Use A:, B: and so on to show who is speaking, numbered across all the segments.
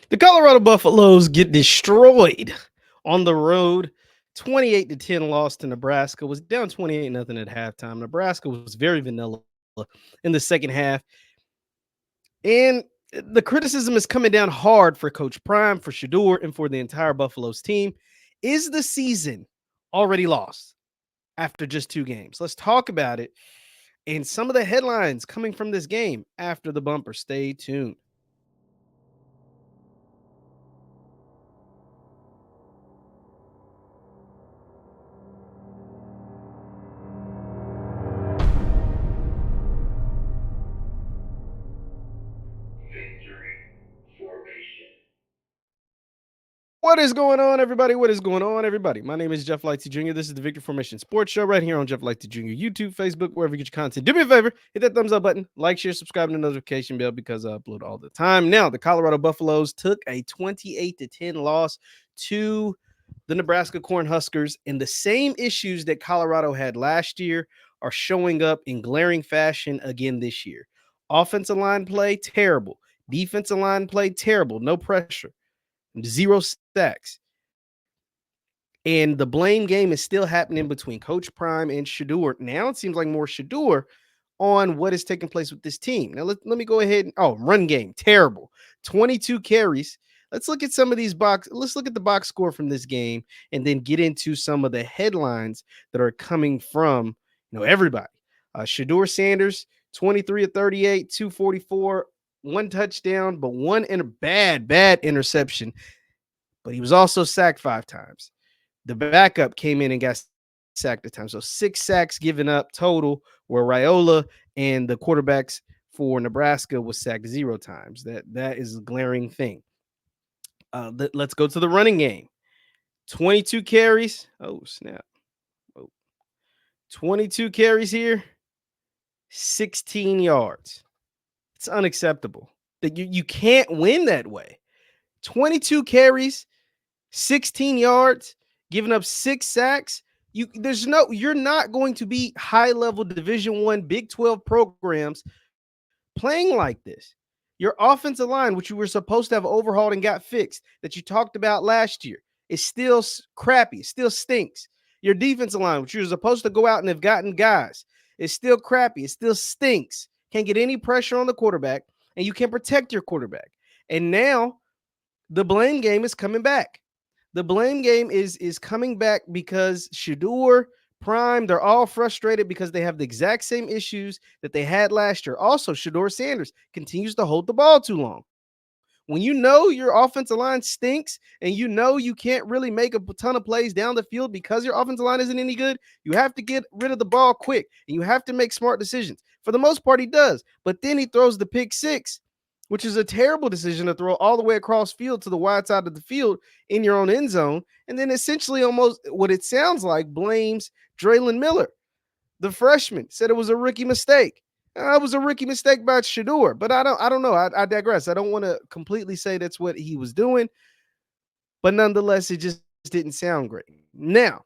A: The Colorado Buffaloes get destroyed on the road. 28-10 loss to Nebraska. Was down 28-0 at halftime. Nebraska was very vanilla in the second half. And the criticism is coming down hard for Coach Prime, for Shedeur, and for the entire Buffaloes team. Is the season already lost after just 2 games? Let's talk about it and some of the headlines coming from this game after the bumper. Stay tuned. What is going on, everybody? What is going on, everybody? My name is JeffLightsyJr. This is the Victory Formation Sports Show right here on JeffLightsYr YouTube, Facebook, wherever you get your content. Do me a favor, hit that thumbs up button, like, share, subscribe, and the notification bell because I upload all the time. Now, the Colorado Buffaloes took a 28-10 loss to the Nebraska Cornhuskers, and the same issues that Colorado had last year are showing up in glaring fashion again this year. Offensive line play, terrible. Defensive line play, terrible. No pressure. 0 sacks. And the blame game is still happening between Coach Prime and Shedeur. Now it seems like more Shedeur on what is taking place with this team. Now let me go ahead and run game, terrible. 22 carries. Let's look at some of these let's look at the box score from this game and then get into some of the headlines that are coming from everybody. Shedeur Sanders, 23 of 38, 244, 1 touchdown, but one in a bad interception. But he was also sacked 5 times. The backup came in and got sacked a time. So 6 sacks given up total, where Raiola and the quarterbacks for Nebraska was sacked 0 times. That is a glaring thing. Let's go to the running game. 22 carries. Oh, snap. 22 carries here, 16 yards. It's unacceptable. That you can't win that way. 22 carries, 16 yards, giving up 6 sacks. You're not going to be high-level Division I, Big 12 programs playing like this. Your offensive line, which you were supposed to have overhauled and got fixed, that you talked about last year, is still crappy. It still stinks. Your defensive line, which you were supposed to go out and have gotten guys, is still crappy. It still stinks. Can't get any pressure on the quarterback, and you can't protect your quarterback. And now the blame game is coming back. The blame game is coming back because Shedeur, Prime, they're all frustrated because they have the exact same issues that they had last year. Also, Shedeur Sanders continues to hold the ball too long. When you know your offensive line stinks and you know you can't really make a ton of plays down the field because your offensive line isn't any good, you have to get rid of the ball quick and you have to make smart decisions. For the most part, he does. But then he throws the pick 6, which is a terrible decision to throw all the way across field to the wide side of the field in your own end zone. And then essentially almost what it sounds like blames Draylon Miller, the freshman, said it was a rookie mistake. It was a rookie mistake by Shedeur, but I don't know. I digress. I don't want to completely say that's what he was doing, but nonetheless, it just didn't sound great. Now,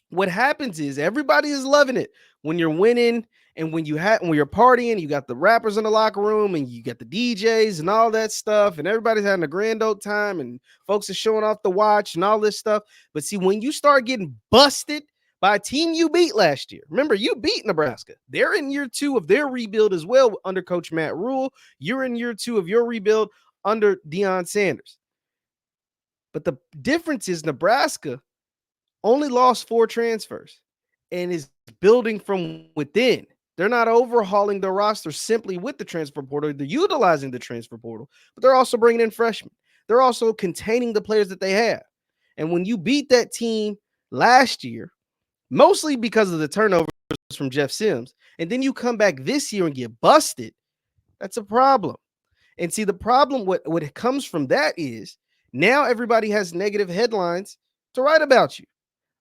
A: what happens is everybody is loving it when you're winning and when you're partying. You got the rappers in the locker room and you got the DJs and all that stuff, and everybody's having a grand old time, and folks are showing off the watch and all this stuff. But see, when you start getting busted by a team you beat last year. Remember, you beat Nebraska. They're in year 2 of their rebuild as well under Coach Matt Rule. You're in year 2 of your rebuild under Deion Sanders. But the difference is Nebraska only lost 4 transfers and is building from within. They're not overhauling their roster simply with the transfer portal. They're utilizing the transfer portal, but they're also bringing in freshmen. They're also containing the players that they have. And when you beat that team last year, mostly because of the turnovers from Jeff Sims, and then you come back this year and get busted, that's a problem. And see, the problem, what comes from that is now everybody has negative headlines to write about you.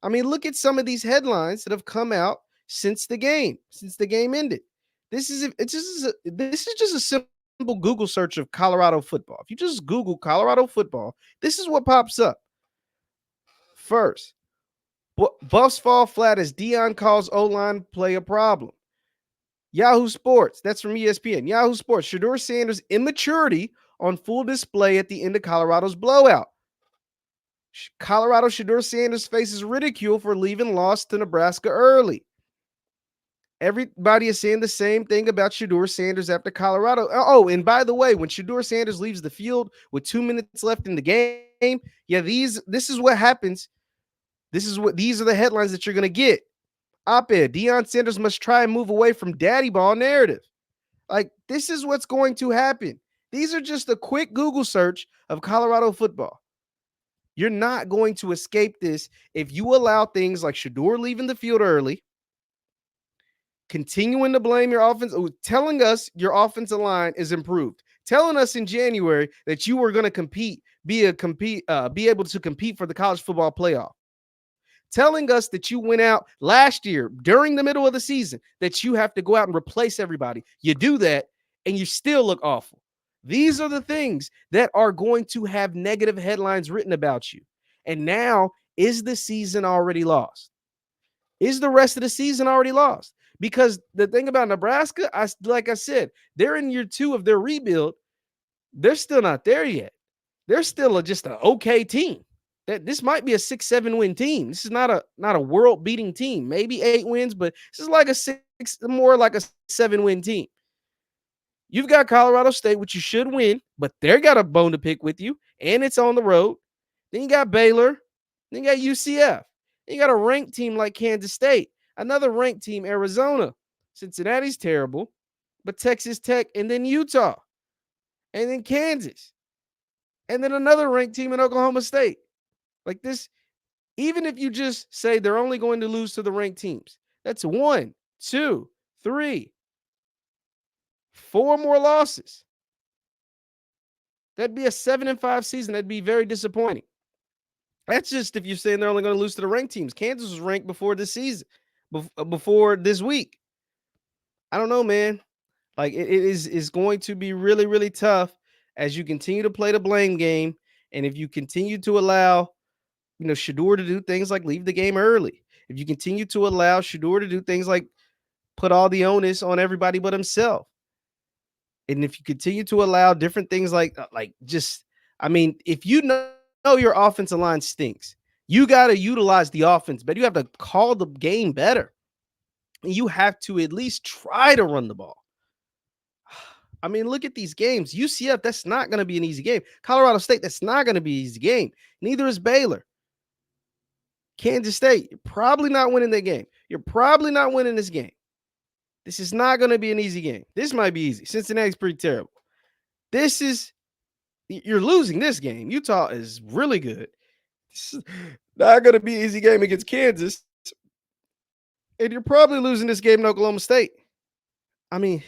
A: I mean, look at some of these headlines that have come out since the game ended. This is just a simple Google search of Colorado football. If you just Google Colorado football, this is what pops up. First, Buffs fall flat as Deion calls O-line play a problem. Yahoo Sports, that's from ESPN. Yahoo Sports, Shedeur Sanders' immaturity on full display at the end of Colorado's blowout. Colorado Shedeur Sanders faces ridicule for leaving loss to Nebraska early. Everybody is saying the same thing about Shedeur Sanders after Colorado. Oh, and by the way, when Shedeur Sanders leaves the field with 2 minutes left in the game, this is what happens. These are the headlines that you're going to get. Op-ed, Deion Sanders must try and move away from daddy ball narrative. Like, this is what's going to happen. These are just a quick Google search of Colorado football. You're not going to escape this if you allow things like Shedeur leaving the field early, continuing to blame your offense, telling us your offensive line is improved, telling us in January that you were going to be able to compete for the college football playoff, telling us that you went out last year during the middle of the season that you have to go out and replace everybody. You do that and you still look awful. These are the things that are going to have negative headlines written about you. And now, is the season already lost? Is the rest of the season already lost? Because the thing about Nebraska, like I said, they're in year 2 of their rebuild. They're still not there yet. They're still just an okay team. That this might be a 6-7 win team. This is not a world beating team. Maybe 8 wins, but this is like more like a 7-win team. You've got Colorado State, which you should win, but they got a bone to pick with you, and it's on the road. Then you got Baylor. Then you got UCF. Then you got a ranked team like Kansas State. Another ranked team, Arizona. Cincinnati's terrible, but Texas Tech, and then Utah, and then Kansas, and then another ranked team in Oklahoma State. Like this, even if you just say they're only going to lose to the ranked teams, that's 1, 2, 3, 4 more losses. That'd be a 7-5 season. That'd be very disappointing. That's just if you're saying they're only going to lose to the ranked teams. Kansas was ranked before this season, before this week. I don't know, man. Like it is going to be really, really tough as you continue to play the blame game, and if you continue to allow, Shedeur to do things like leave the game early. If you continue to allow Shedeur to do things like put all the onus on everybody but himself. And if you continue to allow different things if you know your offensive line stinks, you got to utilize the offense better. You have to call the game better. And you have to at least try to run the ball. I mean, look at these games. UCF, that's not going to be an easy game. Colorado State, that's not going to be an easy game. Neither is Baylor. Kansas State, you're probably not winning that game. You're probably not winning this game. This is not going to be an easy game. This might be easy. Cincinnati's pretty terrible. You're losing this game. Utah is really good. This is not going to be an easy game against Kansas. And you're probably losing this game in Oklahoma State. I mean,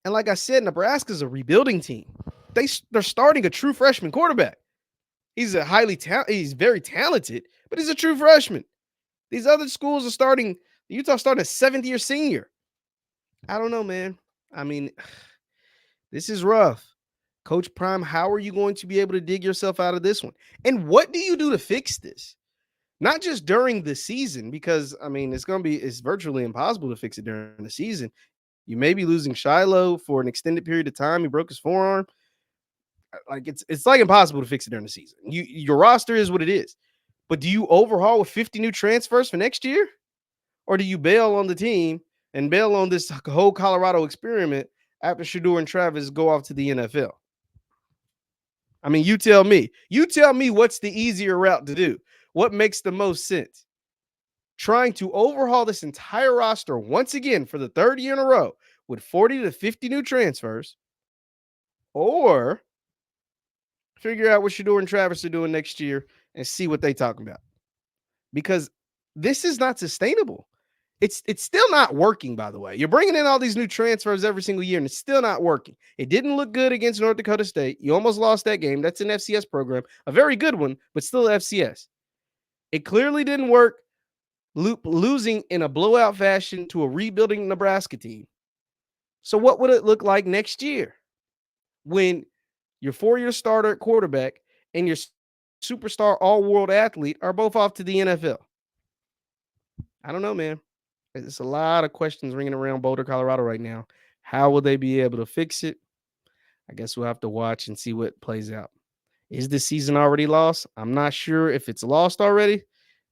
A: and like I said, Nebraska's a rebuilding team. They're starting a true freshman quarterback. He's very talented, but he's a true freshman. These other schools are starting. Utah starting a 7th-year senior. I don't know, man. I mean, this is rough. Coach Prime, how are you going to be able to dig yourself out of this one? And what do you do to fix this? Not just during the season, because I mean, it's virtually impossible to fix it during the season. You may be losing Shiloh for an extended period of time. He broke his forearm. Like it's like impossible to fix it during the season. Your roster is what it is. But do you overhaul with 50 new transfers for next year? Or do you bail on the team and bail on this whole Colorado experiment after Shedeur and Travis go off to the NFL? I mean, you tell me. You tell me what's the easier route to do. What makes the most sense? Trying to overhaul this entire roster once again for the 3rd year in a row with 40 to 50 new transfers, or figure out what Shedeur and Travis are doing next year and see what they talking about. Because this is not sustainable. It's still not working, by the way. You're bringing in all these new transfers every single year, and it's still not working. It didn't look good against North Dakota State. You almost lost that game. That's an FCS program, a very good one, but still FCS. It clearly didn't work losing in a blowout fashion to a rebuilding Nebraska team. So what would it look like next year when your 4-year starter at quarterback and your superstar all-world athlete are both off to the NFL? I don't know, man. It's a lot of questions ringing around Boulder, Colorado right now. How will they be able to fix it? I guess we'll have to watch and see what plays out. Is this season already lost? I'm not sure if it's lost already,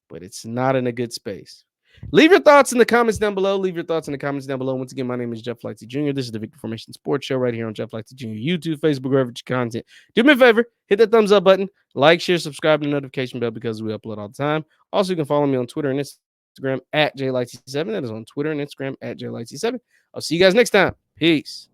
A: but it's not in a good space. Leave your thoughts in the comments down below. Once again, my name is Jeff Lightsy Jr. This is the Victor Formation Sports Show right here on Jeff Lightsy Jr. YouTube, Facebook, wherever you content. Do me a favor, hit that thumbs up button, like, share, subscribe, and the notification bell because we upload all the time. Also, you can follow me on Twitter and Instagram at JLightsy7. That is on Twitter and Instagram at JLightsy7. I'll see you guys next time. Peace.